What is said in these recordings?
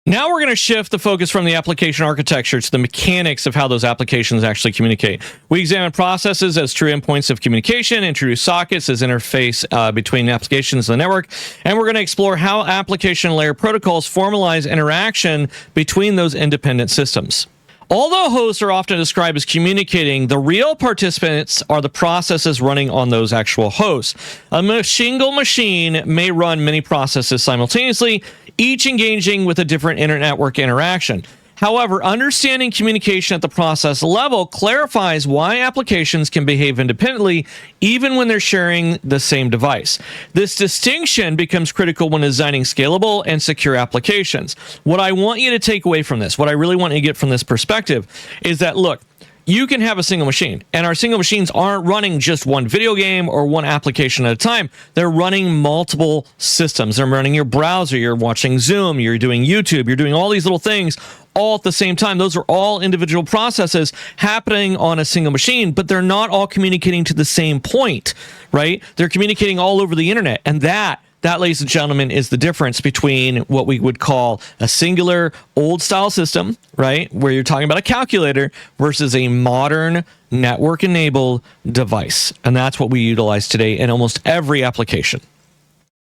Now we're going to shift the focus from the application architecture to the mechanics of how those applications actually communicate. We examine processes as true endpoints of communication, introduce sockets as interface between applications and the network, and we're going to explore how application layer protocols formalize interaction between those independent systems. Although hosts are often described as communicating, the real participants are the processes running on those actual hosts. A single machine may run many processes simultaneously, each engaging with a different network interaction. However, understanding communication at the process level clarifies why applications can behave independently even when they're sharing the same device. This distinction becomes critical when designing scalable and secure applications. What I want you to take away from this, what I really want you to get from this perspective, is that, look, you can have a single machine, and our single machines aren't running just one video game or one application at a time. They're running multiple systems. They're running your browser, you're watching Zoom, you're doing YouTube, you're doing all these little things all at the same time. Those are all individual processes happening on a single machine, but they're not all communicating to the same point, right? They're communicating all over the internet, and that, ladies and gentlemen, is the difference between what we would call a singular old-style system, right, where you're talking about a calculator, versus a modern network-enabled device. And that's what we utilize today in almost every application.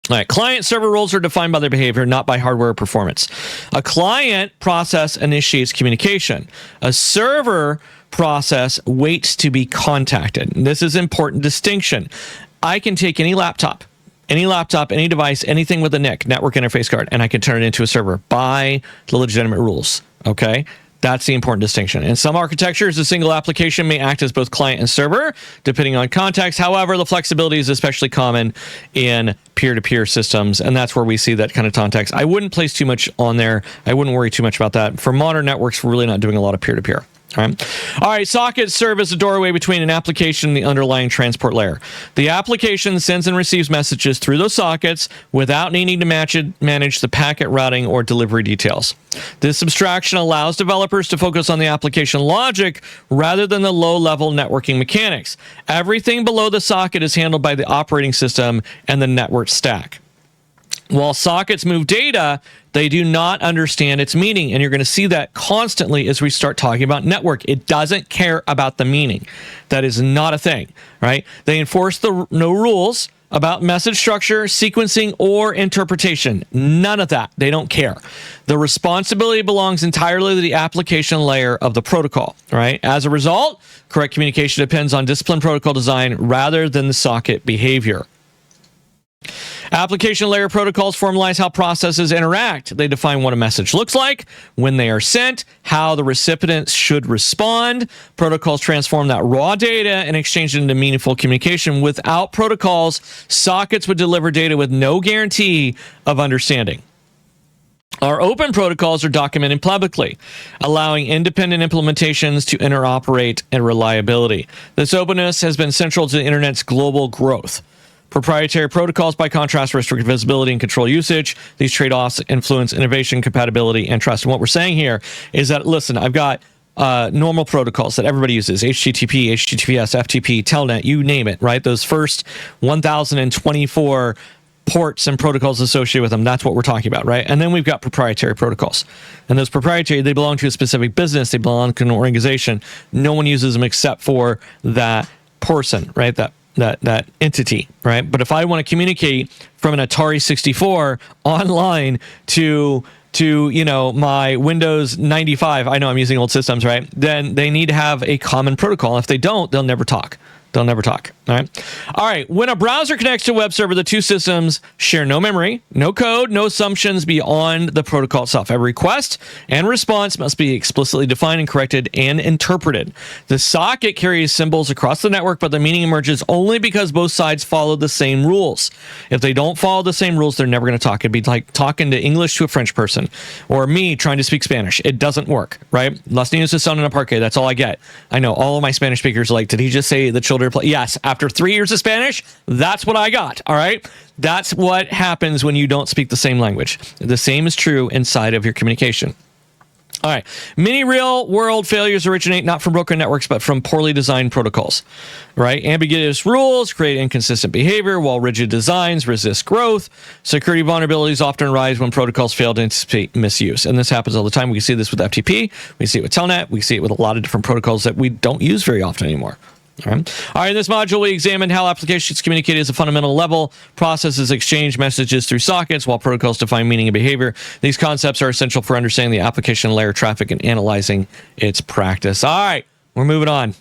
All right, client-server roles are defined by their behavior, not by hardware performance. A client process initiates communication. A server process waits to be contacted. And this is an important distinction. I can take any laptop, any device, anything with a NIC, network interface card, and I can turn it into a server by the legitimate rules, okay? That's the important distinction. In some architectures, a single application may act as both client and server, depending on context. However, the flexibility is especially common in peer-to-peer systems, and that's where we see that kind of context. I wouldn't place too much on there. I wouldn't worry too much about that. For modern networks, we're really not doing a lot of peer-to-peer. All right, sockets serve as a doorway between an application and the underlying transport layer. The application sends and receives messages through those sockets without needing to manage the packet routing or delivery details. This abstraction allows developers to focus on the application logic rather than the low-level networking mechanics. Everything below the socket is handled by the operating system and the network stack. While sockets move data, they do not understand its meaning, and you're going to see that constantly as we start talking about network. It doesn't care about the meaning. That is not a thing, right? They enforce no rules about message structure, sequencing, or interpretation. None of that. They don't care. The responsibility belongs entirely to the application layer of the protocol, right? As a result, correct communication depends on disciplined protocol design rather than the socket behavior. Application layer protocols formalize how processes interact. They define what a message looks like, when they are sent, how the recipients should respond. Protocols transform that raw data and exchange it into meaningful communication. Without protocols, sockets would deliver data with no guarantee of understanding. Our open protocols are documented publicly, allowing independent implementations to interoperate and reliability. This openness has been central to the internet's global growth. Proprietary protocols, by contrast, restrict visibility and control usage. These trade-offs influence innovation, compatibility, and trust. And what we're saying here is that, listen, I've got normal protocols that everybody uses: HTTP, HTTPS, FTP, Telnet, you name it, right? Those first 1,024 ports and protocols associated with them. That's what we're talking about, right? And then we've got proprietary protocols. And those proprietary, they belong to a specific business. They belong to an organization. No one uses them except for that person, right? That entity, right? But if I want to communicate from an Atari 64 online to my Windows 95, I know I'm using old systems, right? Then they need to have a common protocol. If they don't, they'll never talk. All right. When a browser connects to a web server, the two systems share no memory, no code, no assumptions beyond the protocol itself. Every request and response must be explicitly defined and corrected and interpreted. The socket carries symbols across the network, but the meaning emerges only because both sides follow the same rules. If they don't follow the same rules, they're never going to talk. It'd be like talking to English to a French person, or me trying to speak Spanish. It doesn't work, right? Las niñas están en el parque. That's all I get. I know all of my Spanish speakers are like, did he just say the children play? Yes, after 3 years of Spanish, that's what I got, all right? That's what happens when you don't speak the same language. The same is true inside of your communication. All right. Many real-world failures originate not from broken networks, but from poorly designed protocols, right? Ambiguous rules create inconsistent behavior, while rigid designs resist growth. Security vulnerabilities often arise when protocols fail to anticipate misuse. And this happens all the time. We see this with FTP. We see it with Telnet. We see it with a lot of different protocols that we don't use very often anymore. All right, in this module, we examined how applications communicate at a fundamental level. Processes exchange messages through sockets, while protocols define meaning and behavior. These concepts are essential for understanding the application layer traffic and analyzing its practice. All right, we're moving on.